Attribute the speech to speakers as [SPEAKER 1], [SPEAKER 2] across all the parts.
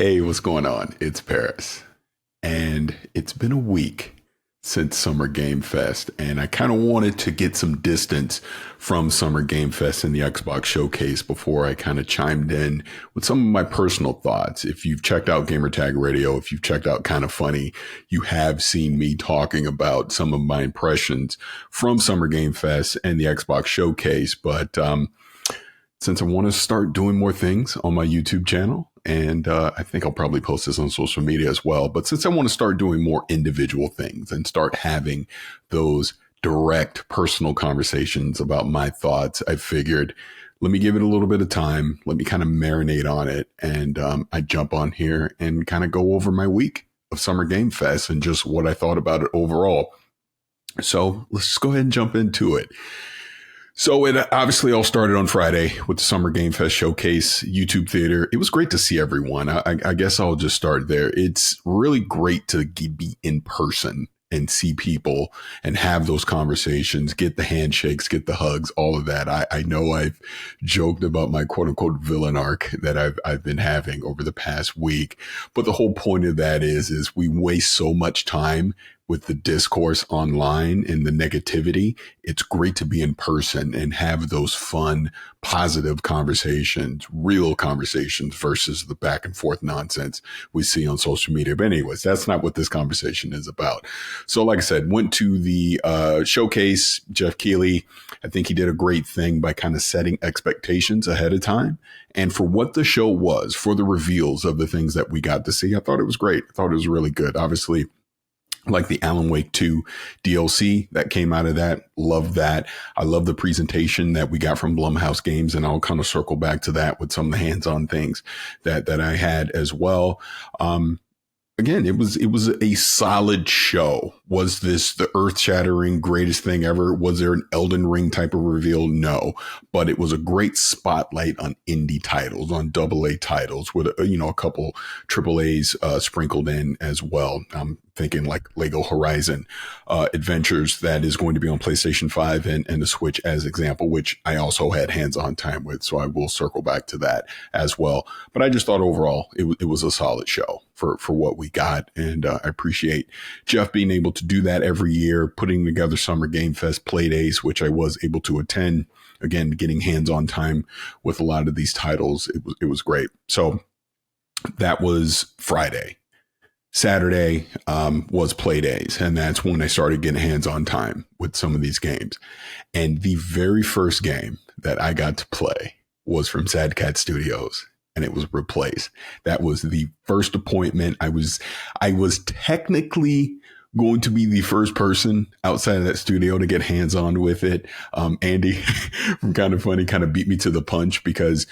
[SPEAKER 1] Hey, what's going on? It's Paris. And it's been a week since Summer Game Fest, and I kind of wanted to get some distance from Summer Game Fest and the Xbox Showcase before I kind of chimed in with some of my personal thoughts. If you've checked out Gamertag Radio, if you've checked out Kind of Funny, you have seen me talking about some of my impressions from Summer Game Fest and the Xbox Showcase. But since I want to start doing more things on my YouTube channel, and I think I'll probably post this on social media as well. But since I want to start doing more individual things and start having those direct personal conversations about my thoughts, I figured, let me give it a little bit of time. Let me kind of marinate on it. And I jump on here and kind of go over my week of Summer Game Fest and just what I thought about it overall. So let's just go ahead and jump into it. So it obviously all started on Friday with the Summer Game Fest Showcase YouTube Theater. It was great to see everyone. I guess I'll just start there. It's really great to be in person and see people and have those conversations, get the handshakes, get the hugs, all of that. I know I've joked about my quote unquote villain arc that I've been having over the past week. But the whole point of that is we waste so much time with the discourse online and the negativity. It's great to be in person and have those fun, positive conversations, real conversations versus the back and forth nonsense we see on social media. But anyways, that's not what this conversation is about. So like I said, went to the showcase. Jeff Keighley, I think he did a great thing by kind of setting expectations ahead of time. And for what the show was, for the reveals of the things that we got to see, I thought it was great. I thought it was really good. Obviously, like the Alan Wake 2 DLC that came out of that. Love that. I love the presentation that we got from Blumhouse Games, and I'll kind of circle back to that with some of the hands-on things that I had as well. Again, it was a solid show. Was this the earth-shattering greatest thing ever? Was there an Elden Ring type of reveal? No, but it was a great spotlight on indie titles, on AA titles, with a couple AAAs sprinkled in as well. I'm thinking like Lego Horizon Adventures that is going to be on PlayStation 5 and the Switch as example, which I also had hands-on time with, so I will circle back to that as well. But I just thought overall it was a solid show for what we got, and I appreciate Jeff being able to do that every year, putting together Summer Game Fest play days, which I was able to attend. Again, getting hands-on time with a lot of these titles, it was great. So that was Friday. Saturday was play days, and that's when I started getting hands-on time with some of these games. And the very first game that I got to play was from Sad Cat Studios, and it was Replace. That was the first appointment. I was technically going to be the first person outside of that studio to get hands-on with it. Andy from Kind of Funny kind of beat me to the punch because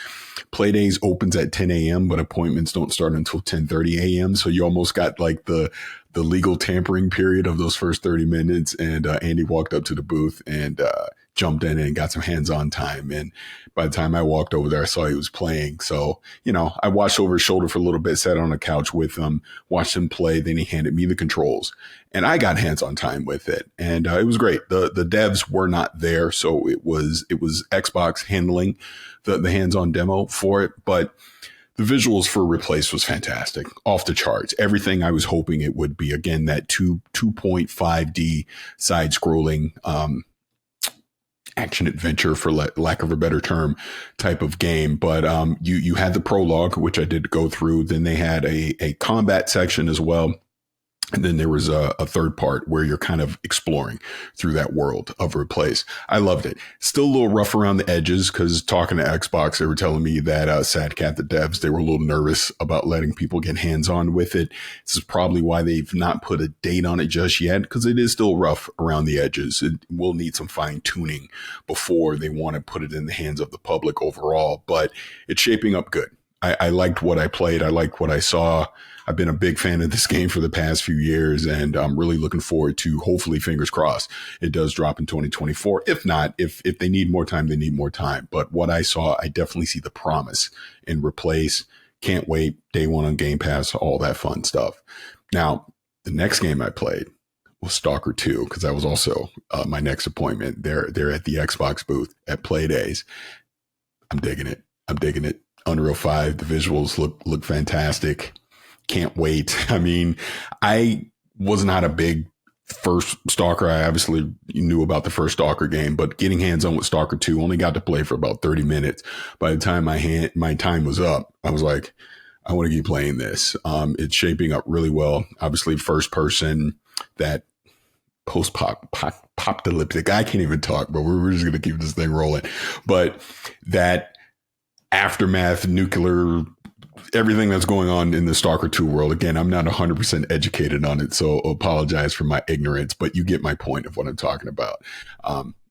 [SPEAKER 1] Playdays opens at 10 a.m., but appointments don't start until 10:30 a.m. So you almost got like the legal tampering period of those first 30 minutes. And Andy walked up to the booth and jumped in and got some hands-on time. And by the time I walked over there, I saw he was playing. So, I watched over his shoulder for a little bit, sat on a couch with him, watched him play. Then he handed me the controls and I got hands-on time with it. And it was great. The devs were not there. So it was Xbox handling the hands-on demo for it. But the visuals for Replace was fantastic, off the charts. Everything I was hoping it would be. Again, that 2.5D side-scrolling action adventure, for lack of a better term, type of game. But you had the prologue, which I did go through. Then they had a combat section as well. And then there was a third part where you're kind of exploring through that world of Replace. I loved it. Still a little rough around the edges because talking to Xbox, they were telling me that Sad Cat, the devs, they were a little nervous about letting people get hands-on with it. This is probably why they've not put a date on it just yet, because it is still rough around the edges. It will need some fine-tuning before they want to put it in the hands of the public overall, but it's shaping up good. I liked what I played. I liked what I saw. I've been a big fan of this game for the past few years, and I'm really looking forward to, hopefully, fingers crossed, it does drop in 2024. If not, if they need more time, they need more time. But what I saw, I definitely see the promise in Replace. Can't wait. Day one on Game Pass, all that fun stuff. Now, the next game I played was Stalker 2, because that was also my next appointment. They're at the Xbox booth at Playdays. I'm digging it. Unreal 5. The visuals look fantastic. Can't wait. I mean, I was not a big first Stalker. I obviously knew about the first Stalker game, but getting hands on with Stalker 2, only got to play for about 30 minutes. By the time my time was up, I was like, I want to keep playing this. It's shaping up really well. Obviously, first person, that post-apocalyptic. I can't even talk, but we're just going to keep this thing rolling. But that aftermath, nuclear, everything that's going on in the Stalker 2 world. Again, I'm not 100% educated on it, so apologize for my ignorance, but you get my point of what I'm talking about.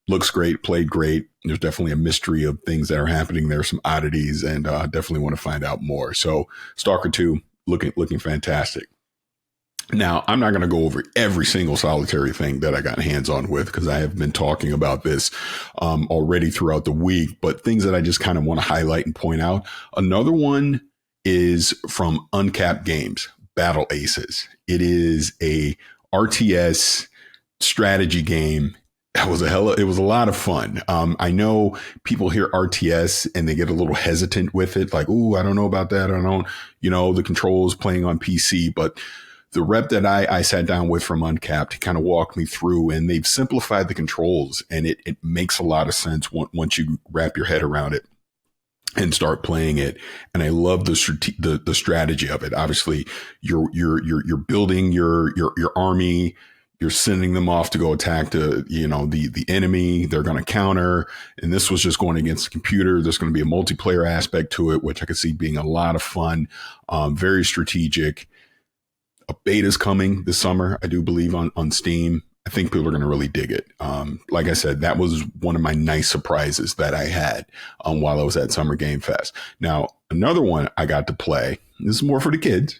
[SPEAKER 1] Looks great, played great. There's definitely a mystery of things that are happening. There are some oddities, and definitely want to find out more. So Stalker 2, looking fantastic. Now, I'm not going to go over every single solitary thing that I got hands on with, because I have been talking about this already throughout the week, but things that I just kind of want to highlight and point out. Another one is from Uncapped Games, Battle Aces. It is a RTS strategy game. It was a lot of fun. I know people hear RTS and they get a little hesitant with it. Like, ooh, I don't know about that. I don't, the controls playing on PC, but the rep that I sat down with from Uncapped kind of walked me through, and they've simplified the controls, and it makes a lot of sense once you wrap your head around it and start playing it. And I love the strategy of it. Obviously, you're building your army. You're sending them off to go attack the enemy. They're going to counter. And this was just going against the computer. There's going to be a multiplayer aspect to it, which I could see being a lot of fun. Very strategic. A beta's coming this summer, I do believe, on Steam. I think people are going to really dig it. Like I said, that was one of my nice surprises that I had while I was at Summer Game Fest. Now, another one I got to play, this is more for the kids,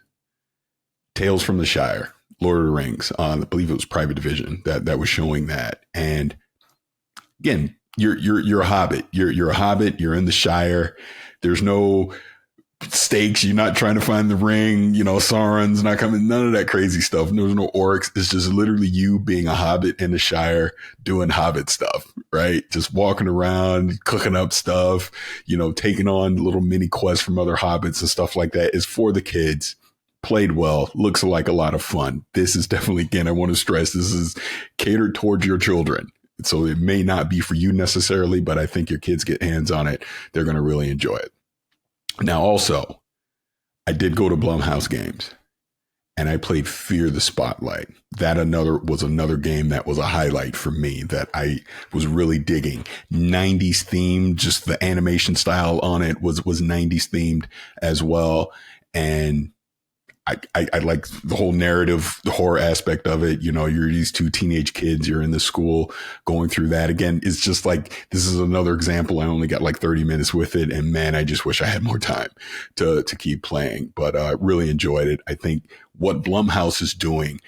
[SPEAKER 1] Tales from the Shire, Lord of the Rings. I believe it was Private Division that was showing that. And again, you're a hobbit. You're a hobbit. You're in the Shire. There's no stakes. You're not trying to find the ring. Sauron's not coming. None of that crazy stuff. There's no orcs. It's just literally you being a hobbit in the Shire doing hobbit stuff, right? Just walking around, cooking up stuff, taking on little mini quests from other hobbits and stuff like that. It's for the kids. Played well. Looks like a lot of fun. This is definitely, again, I want to stress, this is catered towards your children. So it may not be for you necessarily, but I think your kids get hands on it, they're going to really enjoy it. Now, also, I did go to Blumhouse Games, and I played Fear the Spotlight. That was another game that was a highlight for me that I was really digging. 90s themed, just the animation style on it was 90s themed as well. And I like the whole narrative, the horror aspect of it. You're these two teenage kids, you're in the school going through that. Again, it's just like, this is another example. I only got like 30 minutes with it. And man, I just wish I had more time to keep playing, but really enjoyed it. I think what Blumhouse is doing,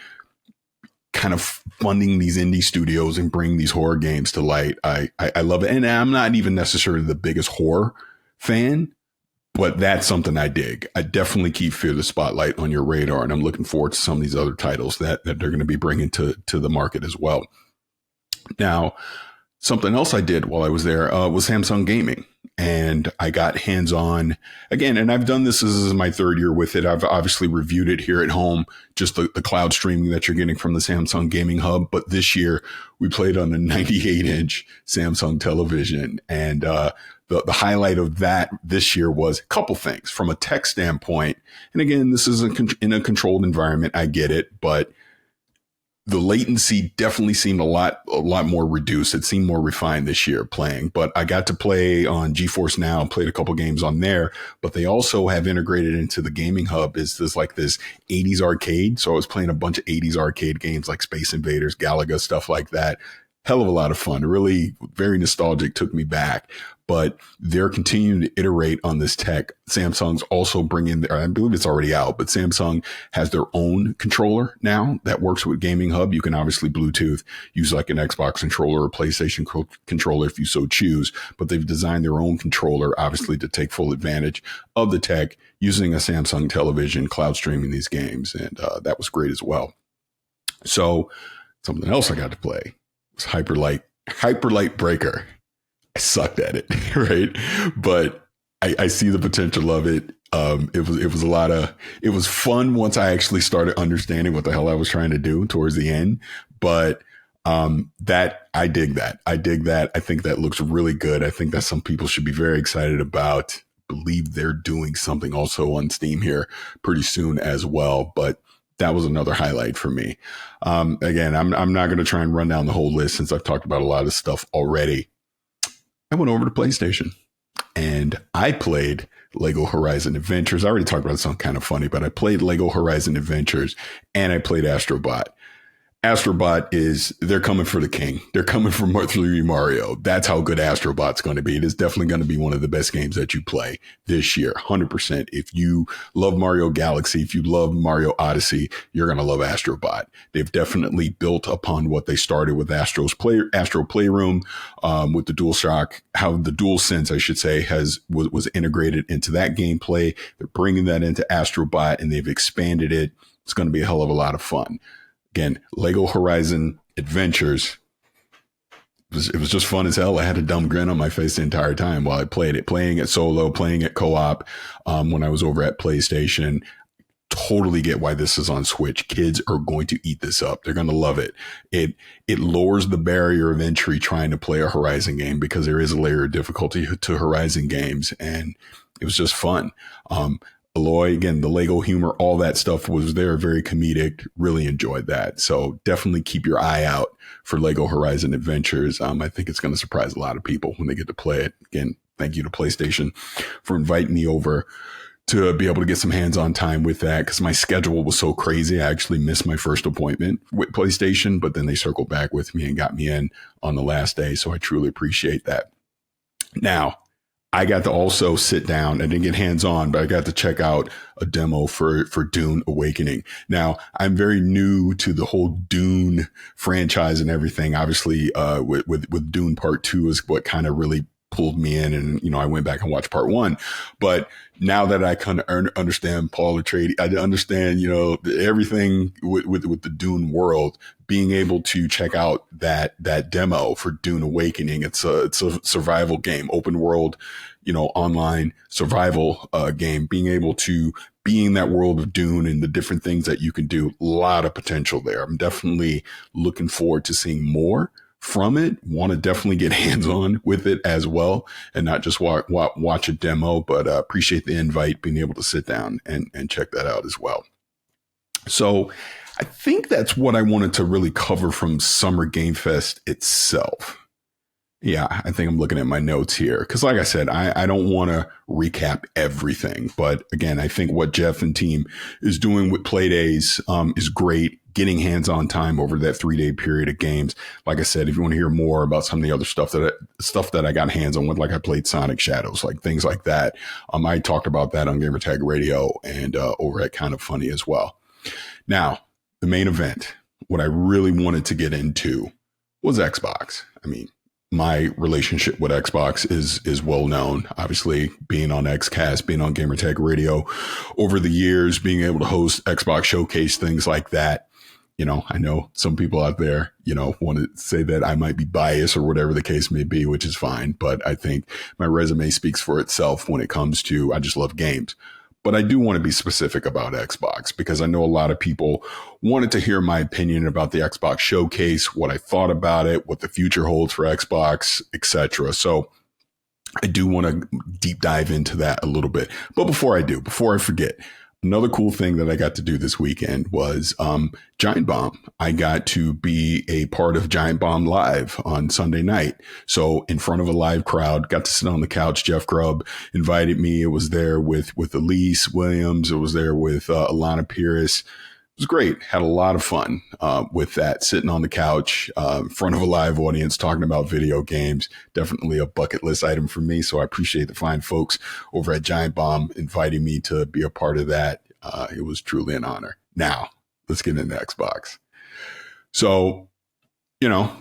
[SPEAKER 1] kind of funding these indie studios and bring these horror games to light. I love it. And I'm not even necessarily the biggest horror fan, but that's something I dig. I definitely keep Fear the Spotlight on your radar, and I'm looking forward to some of these other titles that they're going to be bringing to the market as well. Now, something else I did while I was there was Samsung Gaming, and I got hands-on again, and I've done this is my third year with it. I've obviously reviewed it here at home, just the cloud streaming that you're getting from the Samsung Gaming Hub. But this year we played on a 98-inch Samsung television, and the highlight of that this year was a couple things from a tech standpoint. And again, this is in a controlled environment. I get it, but the latency definitely seemed a lot more reduced. It seemed more refined this year playing, but I got to play on GeForce Now, played a couple games on there, but they also have integrated into the gaming hub is this 80s arcade. So I was playing a bunch of 80s arcade games like Space Invaders, Galaga, stuff like that. Hell of a lot of fun. Really very nostalgic, took me back. But they're continuing to iterate on this tech. Samsung's also bringing, I believe it's already out, but Samsung has their own controller now that works with Gaming Hub. You can obviously Bluetooth, use like an Xbox controller or PlayStation controller if you so choose, but they've designed their own controller, obviously, to take full advantage of the tech using a Samsung television, cloud streaming these games. And that was great as well. So something else I got to play was Hyper Light Breaker. I sucked at it, right? But I see the potential of it. It was fun once I actually started understanding what the hell I was trying to do towards the end. But that I dig that. I dig that. I think that looks really good. I think that some people should be very excited about. Believe they're doing something also on Steam here pretty soon as well. But that was another highlight for me. Again, I'm not going to try and run down the whole list since I've talked about a lot of stuff already. I went over to PlayStation and I played Lego Horizon Adventures. I already talked about something kind of funny, but I played Lego Horizon Adventures and I played Astrobot. Astrobot they're coming for the king. They're coming for 3D Mario. That's how good Astrobot's going to be. It is definitely going to be one of the best games that you play this year. 100%. If you love Mario Galaxy, if you love Mario Odyssey, you're going to love Astrobot. They've definitely built upon what they started with Astro Playroom, with the DualShock, how the DualSense, I should say, was integrated into that gameplay. They're bringing that into Astrobot and they've expanded it. It's going to be a hell of a lot of fun. Again, Lego Horizon Adventures. It was just fun as hell. I had a dumb grin on my face the entire time while I played it, playing it solo, playing it co-op. When I was over at PlayStation, totally get why this is on Switch. Kids are going to eat this up. They're going to love it. It lowers the barrier of entry trying to play a Horizon game because there is a layer of difficulty to Horizon games, and it was just fun. Aloy, again, the Lego humor, all that stuff was there, very comedic. Really enjoyed that. So definitely keep your eye out for Lego Horizon Adventures. I think it's going to surprise a lot of people when they get to play it. Again, thank you to PlayStation for inviting me over to be able to get some hands-on time with that because my schedule was so crazy. I actually missed my first appointment with PlayStation, but then they circled back with me and got me in on the last day. So I truly appreciate that. Now, I got to also sit down. I didn't get hands-on, but I got to check out a demo for Dune Awakening. Now, I'm very new to the whole Dune franchise and everything. Obviously, with Dune Part 2 is what kind of really pulled me in, and I went back and watched Part 1. But now that I kind of understand Paul Atreides, I understand everything with the Dune world. Being able to check out that demo for Dune Awakening, it's a survival game, open world, online survival game. Being able to be in that world of Dune and the different things that you can do, a lot of potential there. I'm definitely looking forward to seeing more from it. Want to definitely get hands-on with it as well and not just watch a demo, but appreciate the invite, being able to sit down and check that out as well. So I think that's what I wanted to really cover from Summer Game Fest itself. Yeah, I think I'm looking at my notes here because, like I said, I don't want to recap everything. But again, I think what Jeff and team is doing with Playdays is great. Getting hands-on time over that 3-day period of games. Like I said, if you want to hear more about some of the other stuff that I got hands-on with, like I played Sonic Shadows, like things like that. I talked about that on Gamertag Radio and over at Kind of Funny as well. Now, the main event, what I really wanted to get into was Xbox. I mean, my relationship with Xbox is well known. Obviously, being on XCast, being on Gamertag Radio over the years, being able to host Xbox Showcase, things like that. I know some people out there, want to say that I might be biased or whatever the case may be, which is fine. But I think my resume speaks for itself when it comes to I just love games. But I do want to be specific about Xbox because I know a lot of people wanted to hear my opinion about the Xbox Showcase, what I thought about it, what the future holds for Xbox, etc. So I do want to deep dive into that a little bit. But before I forget, another cool thing that I got to do this weekend was Giant Bomb. I got to be a part of Giant Bomb Live on Sunday night. So in front of a live crowd, got to sit on the couch. Jeff Grubb invited me. It was there with Elise Williams. It was there with Alana Pierce. It was great. Had a lot of fun with that, sitting on the couch in front of a live audience, talking about video games. Definitely a bucket list item for me. So I appreciate the fine folks over at Giant Bomb inviting me to be a part of that. It was truly an honor. Now, let's get into Xbox. So,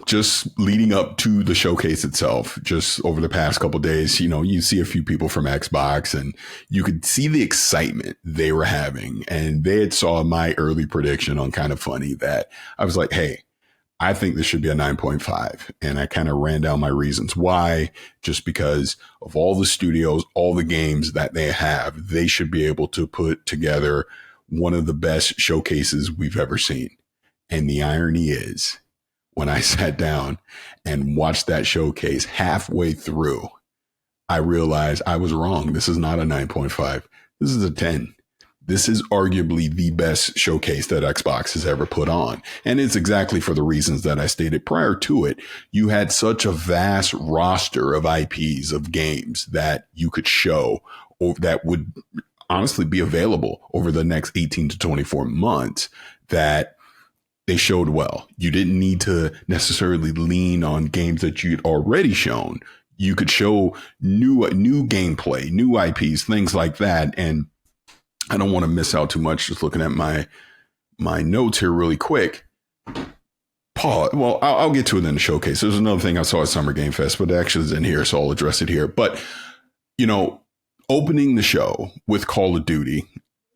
[SPEAKER 1] just leading up to the showcase itself, just over the past couple of days, you see a few people from Xbox and you could see the excitement they were having. And they had saw my early prediction on Kind of Funny that I was like, hey, I think this should be a 9.5. And I kind of ran down my reasons why, just because of all the studios, all the games that they have, they should be able to put together one of the best showcases we've ever seen. And the irony is, when I sat down and watched that showcase halfway through, I realized I was wrong. This is not a 9.5. This is a 10. This is arguably the best showcase that Xbox has ever put on. And it's exactly for the reasons that I stated prior to it. You had such a vast roster of IPs, of games that you could show, or that would honestly be available over the next 18 to 24 months, that they showed well. You didn't need to necessarily lean on games that you'd already shown. You could show new gameplay, new IPs, things like that. And I don't want to miss out too much. Just looking at my notes here really quick. Paul, well, I'll get to it in the showcase. There's another thing I saw at Summer Game Fest, but it actually is in here, so I'll address it here. But, opening the show with Call of Duty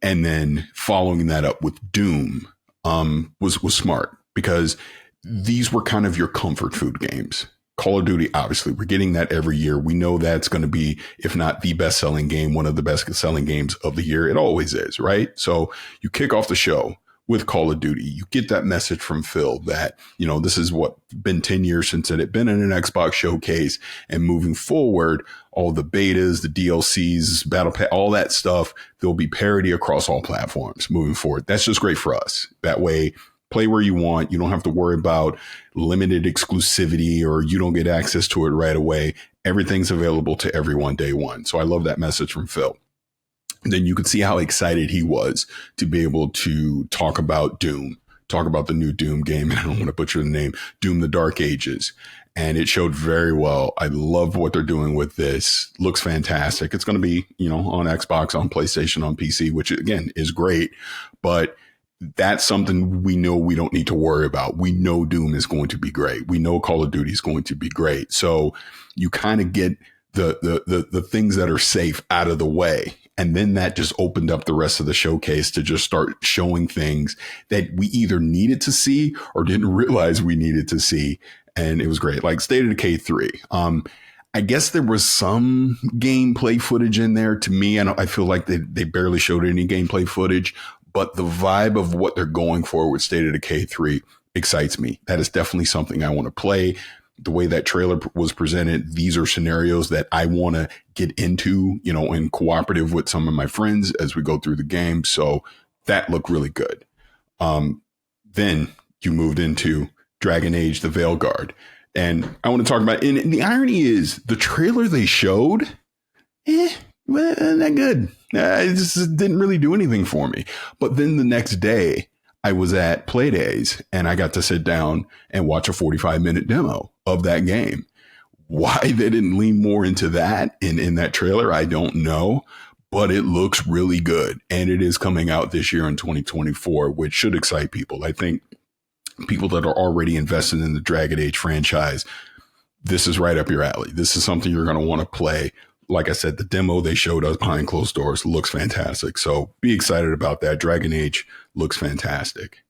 [SPEAKER 1] and then following that up with Doom was smart, because these were kind of your comfort food games. Call of Duty, obviously, we're getting that every year. We know that's going to be, if not the best selling game, one of the best selling games of the year. It always is, right? So you kick off the show with Call of Duty. You get that message from Phil that, this is been 10 years since it had been in an Xbox showcase, and moving forward, all the betas, the DLCs, Battle Pass, all that stuff, there'll be parity across all platforms moving forward. That's just great for us. That way, play where you want. You don't have to worry about limited exclusivity, or you don't get access to it right away. Everything's available to everyone day one. So I love that message from Phil. And then you could see how excited he was to be able to talk about Doom, talk about the new Doom game. And I don't want to butcher the name, Doom: The Dark Ages. And it showed very well. I love what they're doing with this. Looks fantastic. It's going to be, on Xbox, on PlayStation, on PC, which again is great. But that's something we know we don't need to worry about. We know Doom is going to be great. We know Call of Duty is going to be great. So you kind of get the things that are safe out of the way. And then that just opened up the rest of the showcase to just start showing things that we either needed to see or didn't realize we needed to see. And it was great. Like State of Decay 3. I guess there was some gameplay footage in there. To me, I feel like they barely showed any gameplay footage. But the vibe of what they're going for with State of Decay 3 excites me. That is definitely something I want to play. The way that trailer was presented, these are scenarios that I want to get into, in cooperative with some of my friends as we go through the game. So that looked really good. Then you moved into Dragon Age: The Veilguard. And I want to talk about, and the irony is the trailer they showed, well, not good. It just didn't really do anything for me. But then the next day, I was at Playdays and I got to sit down and watch a 45-minute demo of that game. Why they didn't lean more into that in that trailer, I don't know. But it looks really good. And it is coming out this year in 2024, which should excite people. I think people that are already invested in the Dragon Age franchise, this is right up your alley. This is something you're going to want to play. Like I said, the demo they showed us behind closed doors looks fantastic. So be excited about that. Dragon Age looks fantastic.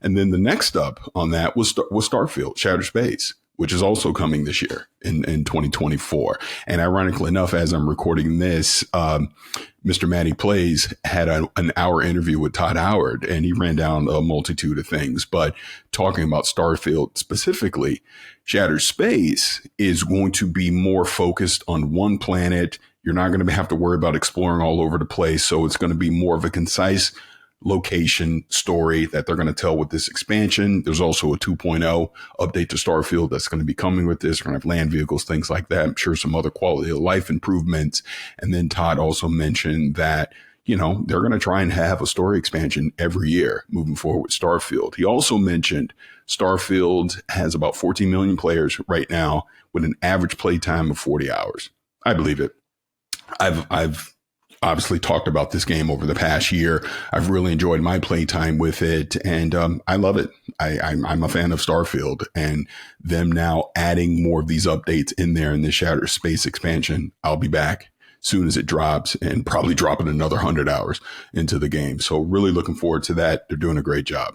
[SPEAKER 1] And then the next up on that was Starfield, Shattered Space, which is also coming this year in 2024. And ironically enough, as I'm recording this, Mr. Matty Plays had an hour interview with Todd Howard, and he ran down a multitude of things. But talking about Starfield specifically, Shattered Space is going to be more focused on one planet. You're not going to have to worry about exploring all over the place. So it's going to be more of a concise location story that they're going to tell with this expansion. There's also a 2.0 update to Starfield that's going to be coming with this. We're going to have land vehicles, things like that. I'm sure some other quality of life improvements. And then Todd also mentioned that, they're going to try and have a story expansion every year moving forward with Starfield. He also mentioned Starfield has about 14 million players right now with an average play time of 40 hours. I believe it. I've obviously talked about this game over the past year. I've really enjoyed my playtime with it, and I love it. I'm a fan of Starfield, and them now adding more of these updates in there in the Shattered Space expansion. I'll be back soon as it drops, and probably dropping another 100 hours into the game. So really looking forward to that. They're doing a great job.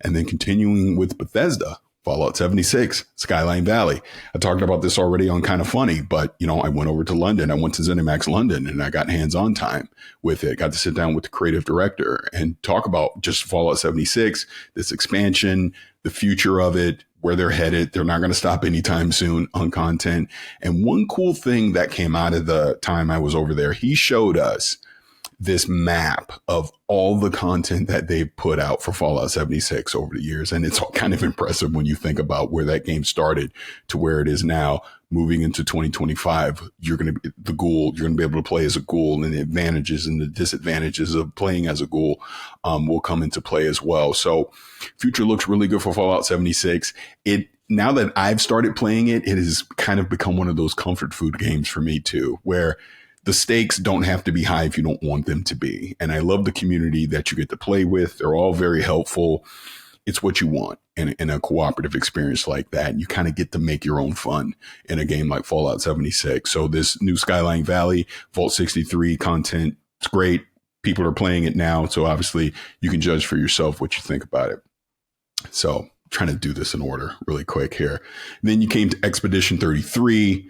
[SPEAKER 1] And then continuing with Bethesda Fallout 76, Skyline Valley. I talked about this already on Kind of Funny, but I went over to London. I went to ZeniMax London and I got hands-on time with it. Got to sit down with the creative director and talk about just Fallout 76, this expansion, the future of it, where they're headed. They're not going to stop anytime soon on content. And one cool thing that came out of the time I was over there, he showed us this map of all the content that they've put out for Fallout 76 over the years. And it's kind of impressive when you think about where that game started to where it is now. Moving into 2025, you're going to be the ghoul. You're going to be able to play as a ghoul, and the advantages and the disadvantages of playing as a ghoul will come into play as well. So future looks really good for Fallout 76. Now that I've started playing it, it has kind of become one of those comfort food games for me too, where the stakes don't have to be high if you don't want them to be. And I love the community that you get to play with. They're all very helpful. It's what you want in a cooperative experience like that. And you kind of get to make your own fun in a game like Fallout 76. So this new Skyline Valley, Vault 63 content, it's great. People are playing it now. So obviously you can judge for yourself what you think about it. So trying to do this in order really quick here. And then you came to Expedition 33.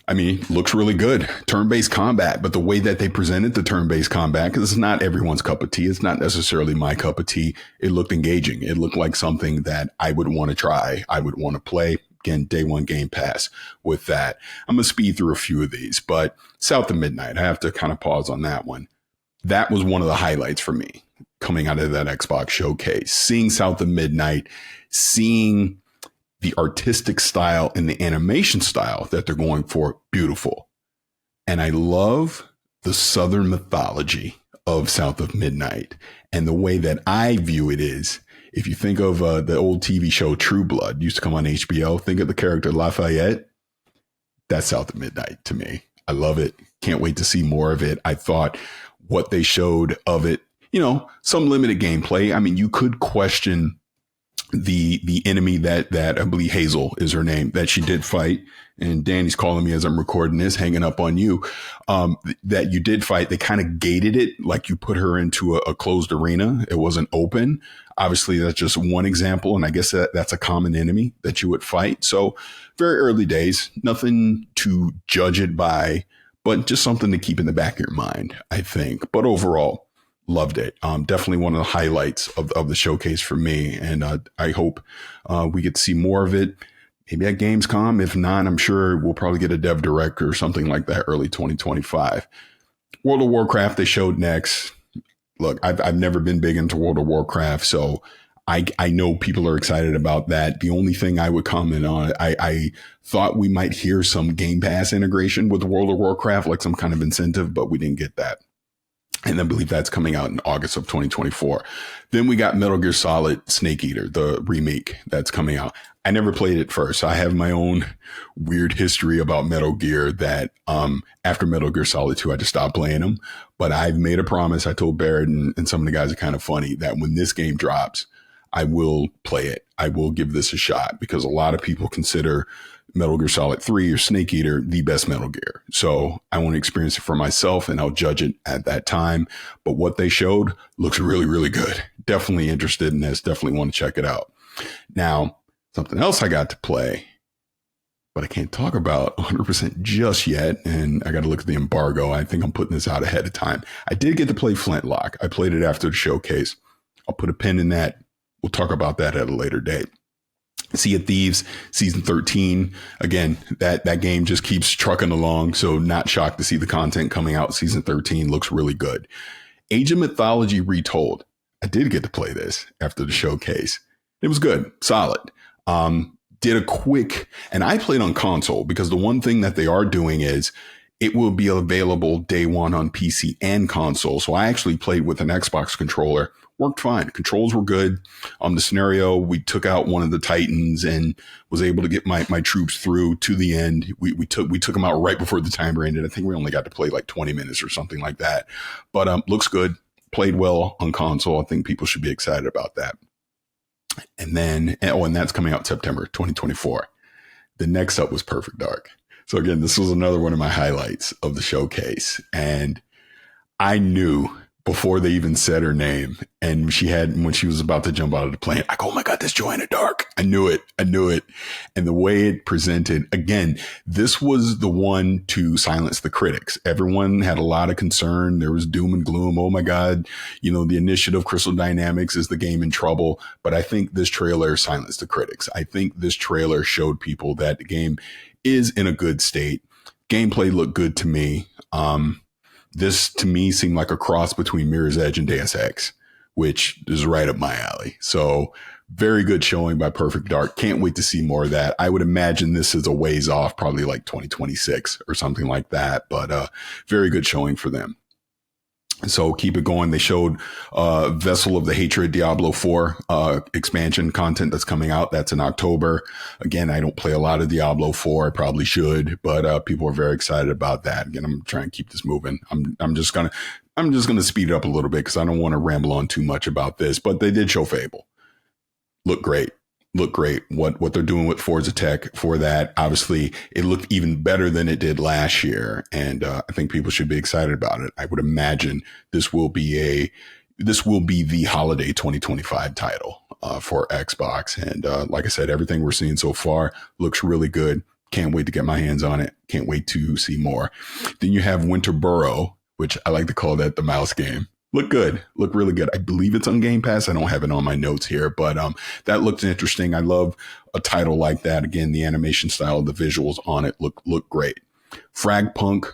[SPEAKER 1] I mean, looks really good. Turn-based combat, but the way that they presented the turn-based combat, because it's not everyone's cup of tea. It's not necessarily my cup of tea. It looked engaging. It looked like something that I would want to try. I would want to play. Again, day one Game Pass with that. I'm going to speed through a few of these, but South of Midnight, I have to kind of pause on that one. That was one of the highlights for me coming out of that Xbox showcase. Seeing South of Midnight, seeing the artistic style and the animation style that they're going for, beautiful. And I love the Southern mythology of South of Midnight. And the way that I view it is, if you think of the old TV show True Blood, used to come on HBO, think of the character Lafayette. That's South of Midnight to me. I love it. Can't wait to see more of it. I thought what they showed of it, some limited gameplay. I mean, you could question the enemy that I believe Hazel is her name, that she did fight. And Danny's calling me as I'm recording this, hanging up on you, that you did fight. They kind of gated it, like you put her into a closed arena. It wasn't open. Obviously, that's just one example. And I guess that's a common enemy that you would fight. So very early days, nothing to judge it by, but just something to keep in the back of your mind, I think. But overall, loved it. Definitely one of the highlights of the showcase for me. And I hope we get to see more of it. Maybe at Gamescom. If not, I'm sure we'll probably get a dev direct or something like that early 2025. World of Warcraft, they showed next. Look, I've never been big into World of Warcraft, so I know people are excited about that. The only thing I would comment on, I thought we might hear some Game Pass integration with World of Warcraft, like some kind of incentive, but we didn't get that. And I believe that's coming out in August of 2024. Then we got Metal Gear Solid Snake Eater, the remake that's coming out. I never played it first. I have my own weird history about Metal Gear that after Metal Gear Solid 2, I just stopped playing them. But I've made a promise. I told Barrett and some of the guys are kind of funny that when this game drops, I will play it. I will give this a shot because a lot of people consider Metal Gear Solid 3 or Snake Eater the best Metal Gear. So I want to experience it for myself and I'll judge it at that time. But what they showed looks really, really good. Definitely interested in this. Definitely want to check it out. Now, something else I got to play, but I can't talk about 100% just yet. And I got to look at the embargo. I think I'm putting this out ahead of time. I did get to play Flintlock. I played it after the showcase. I'll put a pin in that. We'll talk about that at a later date. Sea of Thieves, season 13. Again, that game just keeps trucking along. So not shocked to see the content coming out. Season 13 looks really good. Age of Mythology Retold. I did get to play this after the showcase. It was good. Solid. Did a quick, and I played on console because the one thing that they are doing is it will be available day one on PC and console. So I actually played with an Xbox controller. Worked fine. Controls were good. The scenario, we took out one of the Titans and was able to get my troops through to the end. We took them out right before the timer ended. I think we only got to play like 20 minutes or something like that. But looks good. Played well on console. I think people should be excited about that. And then, and that's coming out September 2024. The next up was Perfect Dark. So again, this was another one of my highlights of the showcase. And I knew before they even said her name. And when she was about to jump out of the plane, I go, oh my God, that's Joanna Dark. I knew it. And the way it presented, again, this was the one to silence the critics. Everyone had a lot of concern. There was doom and gloom. Oh my God, the initiative Crystal Dynamics, is the game in trouble? But I think this trailer silenced the critics. I think this trailer showed people that the game is in a good state. Gameplay looked good to me. This to me seemed like a cross between Mirror's Edge and Deus Ex, which is right up my alley. So very good showing by Perfect Dark. Can't wait to see more of that. I would imagine this is a ways off, probably like 2026 or something like that, but very good showing for them. So keep it going. They showed Vessel of the Hatred Diablo 4 expansion content that's coming out. That's in October. Again, I don't play a lot of Diablo 4. I probably should, but people are very excited about that. Again, I'm trying to keep this moving. I'm just gonna speed it up a little bit because I don't want to ramble on too much about this. But they did show Fable. Look great. What they're doing with Forza Tech for that. Obviously, it looked even better than it did last year. And I think people should be excited about it. I would imagine this will be the holiday 2025 title for Xbox. And like I said, everything we're seeing so far looks really good. Can't wait to get my hands on it. Can't wait to see more. Then you have Winter Burrow, which I like to call that the mouse game. Look good. Look really good. I believe it's on Game Pass. I don't have it on my notes here, but that looks interesting. I love a title like that. Again, the animation style, the visuals on it look great. Fragpunk,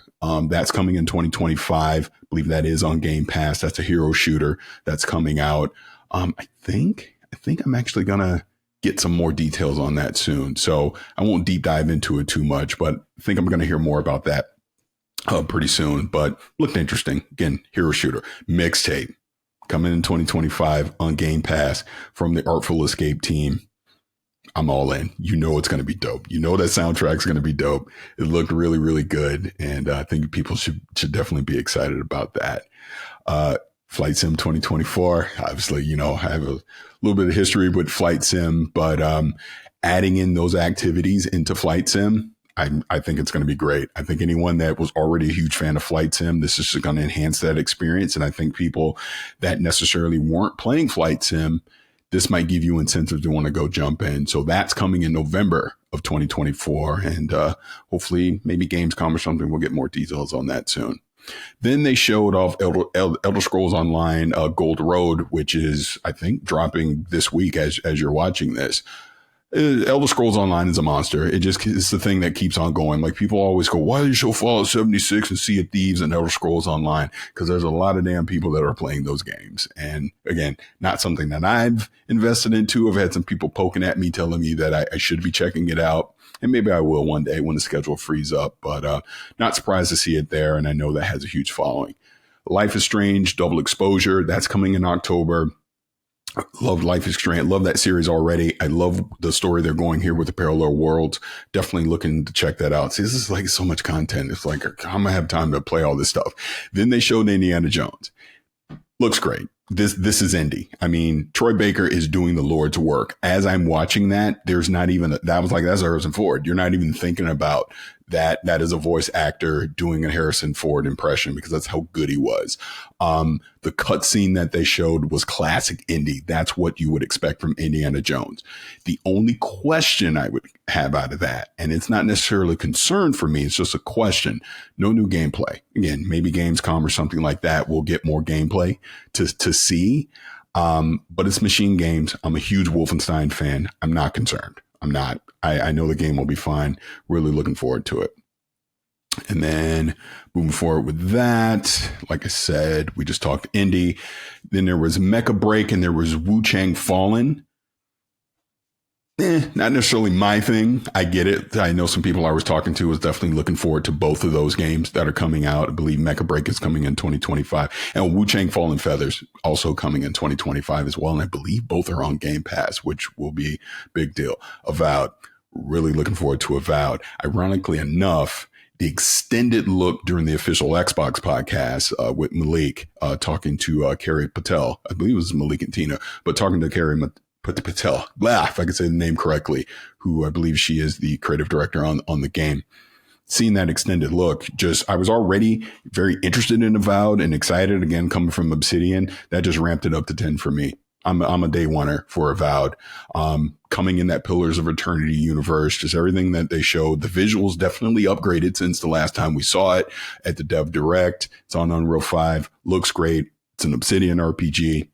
[SPEAKER 1] that's coming in 2025. I believe that is on Game Pass. That's a hero shooter that's coming out. I think I'm actually gonna get some more details on that soon. So I won't deep dive into it too much, but I think I'm gonna hear more about that pretty soon, but looked interesting. Again, hero shooter. Mixtape coming in 2025 on Game Pass from the Artful Escape team. I'm all in. It's going to be dope. That soundtrack's going to be dope. It looked really, really good, and I think people should definitely be excited about that. Flight Sim 2024. Obviously, I have a little bit of history with Flight Sim, but adding in those activities into Flight Sim, I think it's going to be great. I think anyone that was already a huge fan of Flight Sim, this is going to enhance that experience. And I think people that necessarily weren't playing Flight Sim, this might give you incentive to want to go jump in. So that's coming in November of 2024. And hopefully maybe Gamescom or something, we'll get more details on that soon. Then they showed off Elder Scrolls Online Gold Road, which is, I think, dropping this week as you're watching this. Elder Scrolls Online is a monster. It's the thing that keeps on going. Like, people always go, why did you show Fallout 76 and Sea of Thieves and Elder Scrolls Online? Because there's a lot of damn people that are playing those games. And again, not something that I've invested into. I've had some people poking at me, telling me that I should be checking it out. And maybe I will one day when the schedule frees up, but not surprised to see it there. And I know that has a huge following. Life is Strange, Double Exposure. That's coming in October. Love Life is Strange. Love that series already. I love the story they're going here with the parallel worlds. Definitely looking to check that out. See, this is like so much content. It's like, I'm gonna have time to play all this stuff. Then they showed Indiana Jones. Looks great. This is indie. I mean, Troy Baker is doing the Lord's work. As I'm watching that, there's not even that was like, that's Harrison Ford. You're not even thinking about that is a voice actor doing a Harrison Ford impression, because that's how good he was. The cutscene that they showed was classic indie. That's what you would expect from Indiana Jones. The only question I would have out of that, and it's not necessarily a concern for me, it's just a question. No new gameplay. Again, maybe Gamescom or something like that will get more gameplay to see. But it's Machine Games. I'm a huge Wolfenstein fan. I'm not concerned. I'm not. I know the game will be fine. Really looking forward to it. And then moving forward with that, like I said, we just talked indie. Then there was Mecha Break and there was Wu Chang Fallen. Not necessarily my thing. I get it. I know some people I was talking to was definitely looking forward to both of those games that are coming out. I believe Mecha Break is coming in 2025, and Wu Chang Fallen Feathers also coming in 2025 as well. And I believe both are on Game Pass, which will be a big deal. Avowed, really looking forward to Avowed. Ironically enough, the extended look during the official Xbox podcast with Malik talking to Carrie Patel. I believe it was Malik and Tina, but talking to Carrie Patel, if I could say the name correctly, who I believe she is the creative director on the game. seeing that extended look, just I was already very interested in Avowed and excited again coming from Obsidian. That just ramped it up to 10 for me. I'm a day oneer for Avowed. Coming in that Pillars of Eternity universe, just everything that they showed. The visuals definitely upgraded since the last time we saw it at the Dev Direct. It's on Unreal 5. Looks great. It's an Obsidian RPG.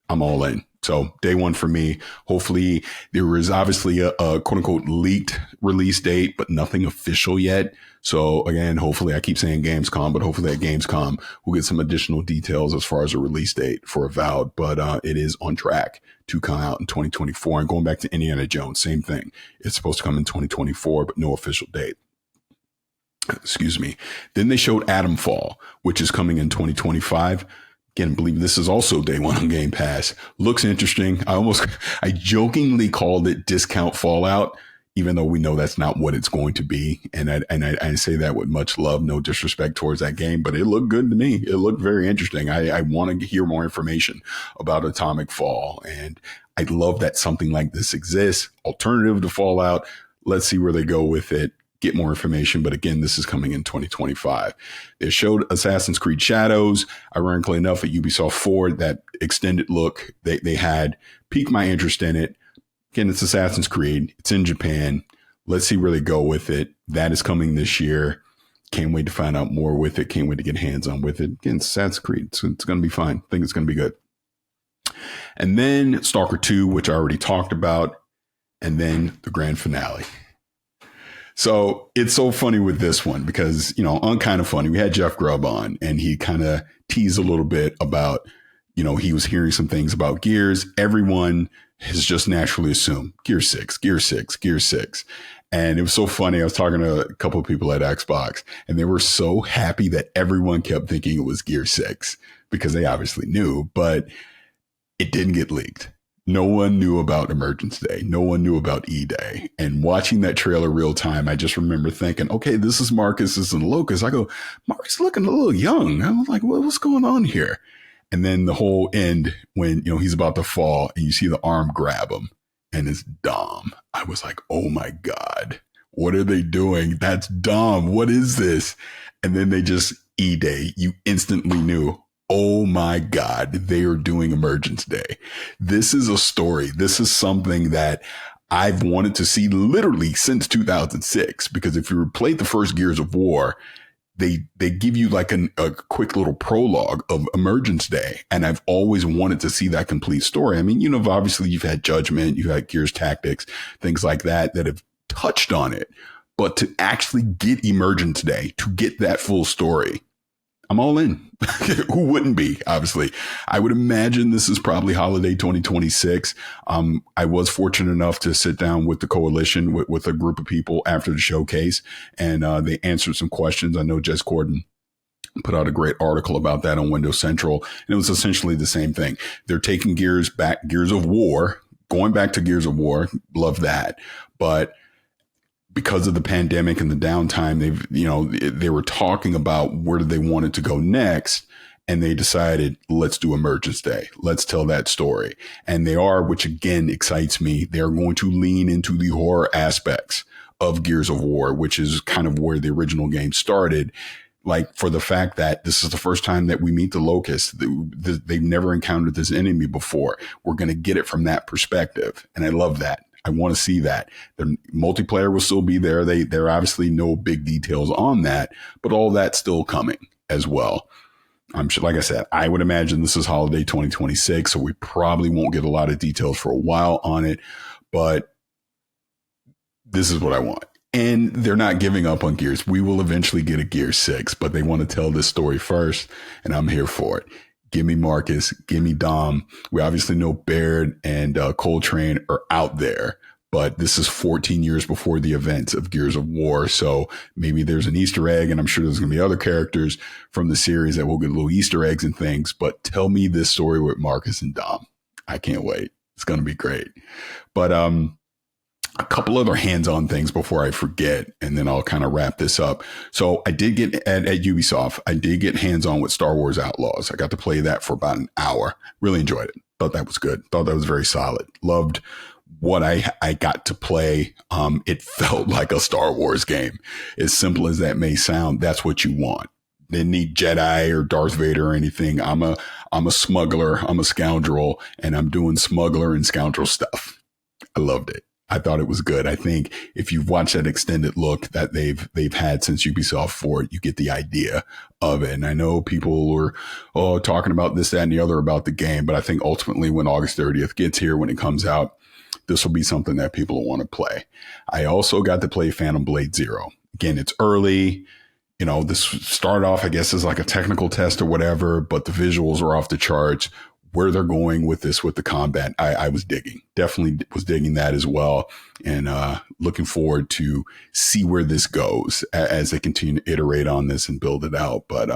[SPEAKER 1] I'm all in. So day one for me. Hopefully there is obviously a quote unquote leaked release date, but nothing official yet. So again, hopefully I keep saying Gamescom, but hopefully at Gamescom we'll get some additional details as far as a release date for Avowed. But it is on track to come out in 2024. And going back to Indiana Jones, same thing. It's supposed to come in 2024, but no official date. Excuse me. Then they showed Atomfall, which is coming in 2025. Again, I believe this is also day one on Game Pass. Looks interesting. I jokingly called it discount Fallout, even though we know that's not what it's going to be. And I say that with much love, no disrespect towards that game, but it looked good to me. It looked very interesting. I want to hear more information about Atomic Fall. And I love that something like this exists. Alternative to Fallout. Let's see where they go with it. Get more information. But again, this is coming in 2025. They showed Assassin's Creed Shadows. Ironically enough, at Ubisoft Forward, that extended look they had piqued my interest in it. Again, it's Assassin's Creed. It's in Japan. Let's see where they go with it. That is coming this year. Can't wait to find out more with it. Can't wait to get hands on with it. Again, it's Assassin's Creed. It's going to be fine. I think it's going to be good. And then Stalker 2, which I already talked about. And then the grand finale. So it's so funny with this one because, on Kind of Funny, we had Jeff Grubb on and he kind of teased a little bit about, he was hearing some things about Gears. Everyone has just naturally assumed Gear 6, Gear 6, Gear 6. And it was so funny. I was talking to a couple of people at Xbox and they were so happy that everyone kept thinking it was Gear 6 because they obviously knew, but it didn't get leaked. No one knew about Emergence Day. No one knew about E-Day. And watching that trailer real time, I just remember thinking, okay, this is Marcus, this is Locust. I go, Marcus looking a little young. I was like, what's going on here? And then the whole end when, he's about to fall and you see the arm grab him and it's Dom. I was like, oh my God, what are they doing? That's Dom. What is this? And then they just E-Day. You instantly knew, oh my God, they are doing Emergence Day. This is a story. This is something that I've wanted to see literally since 2006, because if you played the first Gears of War, they give you like a quick little prologue of Emergence Day. And I've always wanted to see that complete story. I mean, obviously you've had Judgment, you've had Gears Tactics, things like that have touched on it. But to actually get Emergence Day, to get that full story, I'm all in. Who wouldn't be? Obviously, I would imagine this is probably holiday 2026. I was fortunate enough to sit down with the coalition with a group of people after the showcase, and they answered some questions. I know Jez Corden put out a great article about that on Windows Central, and it was essentially the same thing. They're taking Gears back, Gears of War, going back to Gears of War. Love that, but because of the pandemic and the downtime, they were talking about where they wanted to go next. And they decided, let's do Emergence Day. Let's tell that story. And they are, which again excites me. They're going to lean into the horror aspects of Gears of War, which is kind of where the original game started. Like, for the fact that this is the first time that we meet the Locust. They've never encountered this enemy before. We're going to get it from that perspective. And I love that. I want to see that. The multiplayer will still be there. There are obviously no big details on that, but all that's still coming as well. I'm sure, like I said, I would imagine this is holiday 2026, so we probably won't get a lot of details for a while on it, but this is what I want. And they're not giving up on Gears. We will eventually get a Gear 6, but they want to tell this story first, and I'm here for it. Give me Marcus. Give me Dom. We obviously know Baird and Coltrane are out there, but this is 14 years before the events of Gears of War. So maybe there's an Easter egg, and I'm sure there's going to be other characters from the series that will get little Easter eggs and things. But tell me this story with Marcus and Dom. I can't wait. It's going to be great. But a couple other hands-on things before I forget, and then I'll kind of wrap this up. So I did get at Ubisoft, I did get hands-on with Star Wars Outlaws. I got to play that for about an hour. Really enjoyed it. Thought that was good. Thought that was very solid. Loved what I got to play, it felt like a Star Wars game. As simple as that may sound, that's what you want. Didn't need Jedi or Darth Vader or anything. I'm a smuggler. I'm a scoundrel, and I'm doing smuggler and scoundrel stuff. I loved it. I thought it was good. I think if you've watched that extended look that they've had since Ubisoft 4, you get the idea of it. And I know people were talking about this, that, and the other about the game, but I think ultimately when August 30th gets here, when it comes out, this will be something that people will want to play. I also got to play Phantom Blade Zero. Again, it's early. You know, this started off, I guess, as like a technical test or whatever, but the visuals are off the charts. Where they're going with this, with the combat, I was digging. Definitely was digging that as well. And looking forward to see where this goes as they continue to iterate on this and build it out. But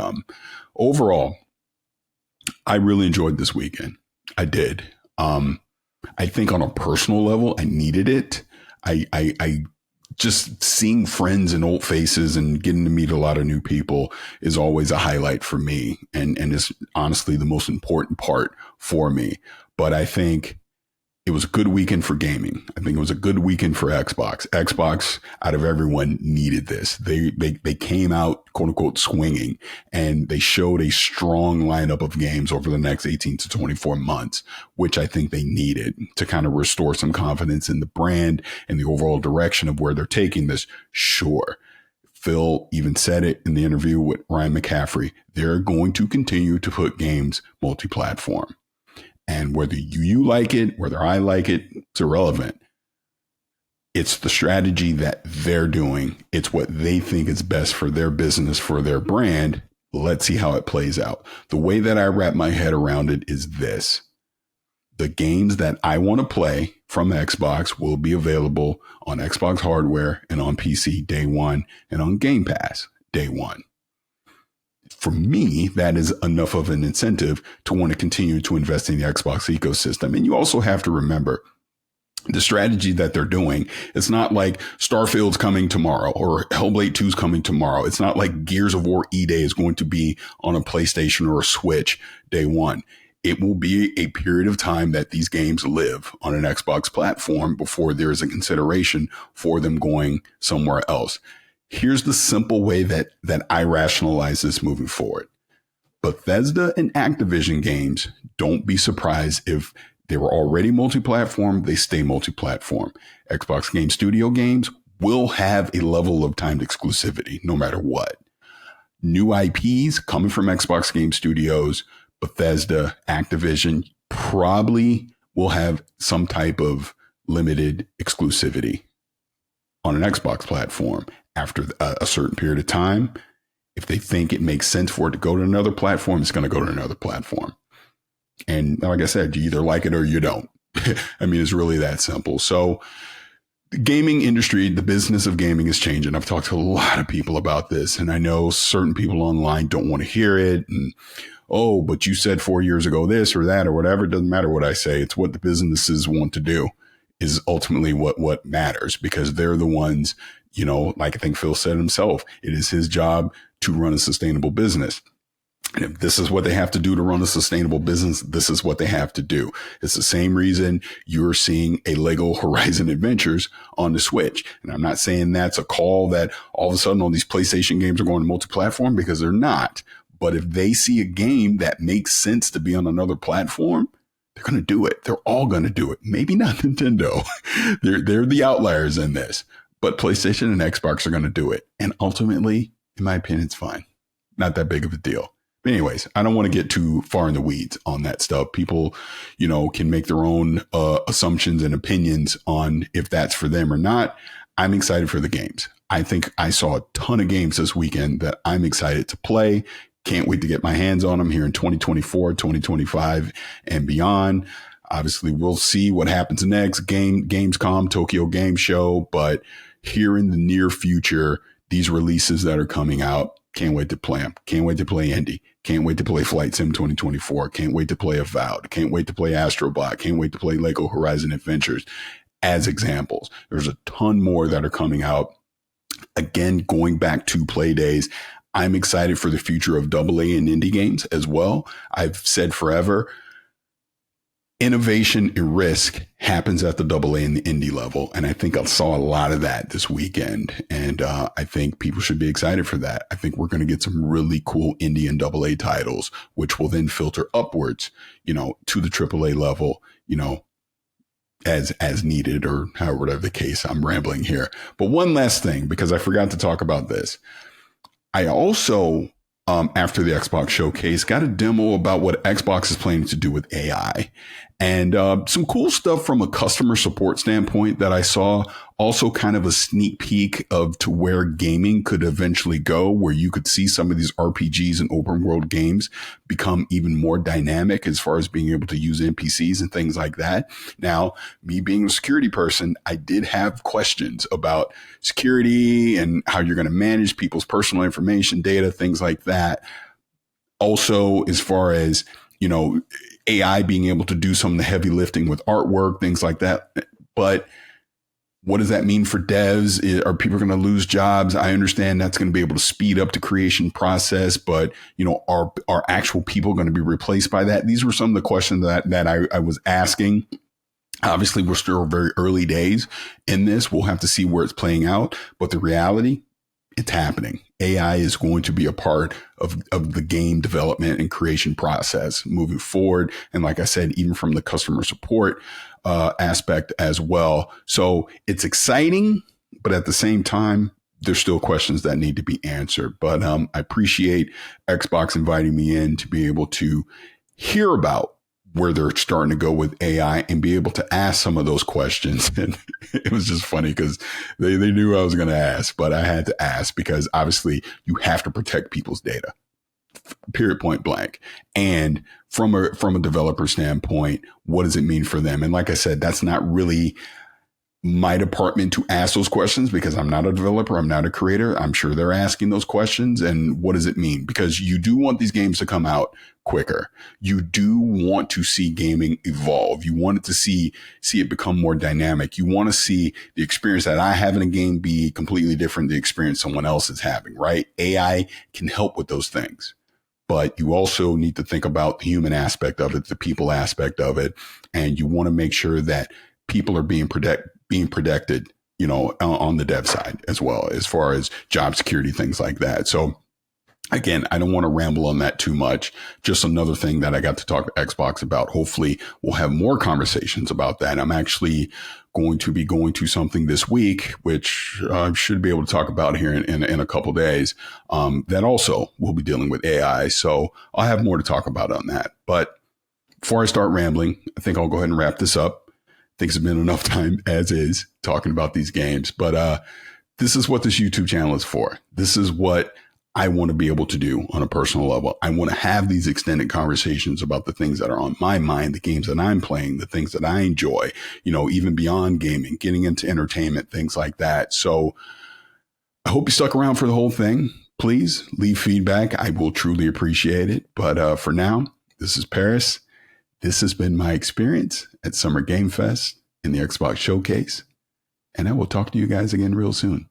[SPEAKER 1] overall, I really enjoyed this weekend. I did. I think on a personal level, I needed it. I just seeing friends and old faces and getting to meet a lot of new people is always a highlight for me. And is honestly the most important part for me. But I think it was a good weekend for gaming. I think it was a good weekend for Xbox. Xbox, out of everyone, needed this. They came out, quote unquote, swinging, and they showed a strong lineup of games over the next 18 to 24 months, which I think they needed to kind of restore some confidence in the brand and the overall direction of where they're taking this. Sure. Phil even said it in the interview with Ryan McCaffrey. They're going to continue to put games multi-platform. And whether you like it, whether I like it, it's irrelevant. It's the strategy that they're doing. It's what they think is best for their business, for their brand. Let's see how it plays out. The way that I wrap my head around it is this. The games that I want to play from Xbox will be available on Xbox hardware and on PC day one and on Game Pass day one. For me, that is enough of an incentive to want to continue to invest in the Xbox ecosystem. And you also have to remember the strategy that they're doing. It's not like Starfield's coming tomorrow or Hellblade 2's coming tomorrow. It's not like Gears of War E-Day is going to be on a PlayStation or a Switch day one. It will be a period of time that these games live on an Xbox platform before there is a consideration for them going somewhere else. Here's the simple way that I rationalize this moving forward. Bethesda and Activision games, don't be surprised if they were already multi-platform, they stay multi-platform. Xbox Game Studio games will have a level of timed exclusivity no matter what. New IPs coming from Xbox Game Studios, Bethesda, Activision probably will have some type of limited exclusivity on an Xbox platform. After a certain period of time, if they think it makes sense for it to go to another platform, it's going to go to another platform. And like I said, you either like it or you don't. I mean, it's really that simple. So the gaming industry, the business of gaming is changing. I've talked to a lot of people about this, and I know certain people online don't want to hear it. And, oh, but you said 4 years ago this or that or whatever. It doesn't matter what I say. It's what the businesses want to do is ultimately what matters, because they're the ones, you know, like I think Phil said himself, it is his job to run a sustainable business. And if this is what they have to do to run a sustainable business, this is what they have to do. It's the same reason you're seeing a Lego Horizon Adventures on the Switch. And I'm not saying that's a call that all of a sudden all these PlayStation games are going to multi-platform, because they're not. But if they see a game that makes sense to be on another platform, they're going to do it. They're all going to do it. Maybe not Nintendo. They're the outliers in this. But PlayStation and Xbox are going to do it. And ultimately, in my opinion, it's fine. Not that big of a deal. But anyways, I don't want to get too far in the weeds on that stuff. People, you know, can make their own assumptions and opinions on if that's for them or not. I'm excited for the games. I think I saw a ton of games this weekend that I'm excited to play. Can't wait to get my hands on them here in 2024, 2025 and beyond. Obviously, we'll see what happens next. Gamescom, Tokyo Game Show. But here in the near future, these releases that are coming out, can't wait to play them. Can't wait to play Indy. Can't wait to play Flight Sim 2024. Can't wait to play Avowed. Can't wait to play Astrobot. Can't wait to play Lego Horizon Adventures as examples. There's a ton more that are coming out. Again, going back to play days, I'm excited for the future of AA and indie games as well. I've said forever, innovation and risk happens at the AA and the indie level. And I think I saw a lot of that this weekend. And I think people should be excited for that. I think we're going to get some really cool indie and AA titles, which will then filter upwards, to the AAA level, as needed, or however, whatever the case. I'm rambling here. But one last thing, because I forgot to talk about this. I also, after the Xbox showcase, got a demo about what Xbox is planning to do with AI, and some cool stuff from a customer support standpoint that I saw. Also kind of a sneak peek of to where gaming could eventually go, where you could see some of these RPGs and open world games become even more dynamic as far as being able to use NPCs and things like that. Now, me being a security person, I did have questions about security and how you're going to manage people's personal information, data, things like that. Also, as far as, AI being able to do some of the heavy lifting with artwork, things like that. But what does that mean for devs? Are people going to lose jobs? I understand that's going to be able to speed up the creation process, but are actual people going to be replaced by that? These were some of the questions that I was asking. Obviously, we're still very early days in this. We'll have to see where it's playing out. But the reality, it's happening. AI is going to be a part of the game development and creation process moving forward. And like I said, even from the customer support aspect as well. So it's exciting, but at the same time, there's still questions that need to be answered. But I appreciate Xbox inviting me in to be able to hear about where they're starting to go with AI and be able to ask some of those questions. And it was just funny because they knew I was going to ask, but I had to ask because obviously you have to protect people's data, period, point blank. And from a developer standpoint, what does it mean for them? And like I said, that's not really my department to ask those questions because I'm not a developer. I'm not a creator. I'm sure they're asking those questions. And what does it mean? Because you do want these games to come out quicker. You do want to see gaming evolve. You want it to see it become more dynamic. You want to see the experience that I have in a game be completely different than the experience someone else is having, right? AI can help with those things. But you also need to think about the human aspect of it, the people aspect of it. And you want to make sure that people are being protected, on the dev side as well, as far as job security, things like that. So again, I don't want to ramble on that too much. Just another thing that I got to talk to Xbox about. Hopefully we'll have more conversations about that. I'm actually going to be going to something this week, which I should be able to talk about here in a couple of days, that also will be dealing with AI. So I'll have more to talk about on that. But before I start rambling, I think I'll go ahead and wrap this up. I think it's been enough time as is talking about these games, but this is what this YouTube channel is for. This is what I want to be able to do on a personal level. I want to have these extended conversations about the things that are on my mind, the games that I'm playing, the things that I enjoy, even beyond gaming, getting into entertainment, things like that. So I hope you stuck around for the whole thing. Please leave feedback. I will truly appreciate it. But for now, this is Paris. This has been my experience at Summer Game Fest in the Xbox Showcase, and I will talk to you guys again real soon.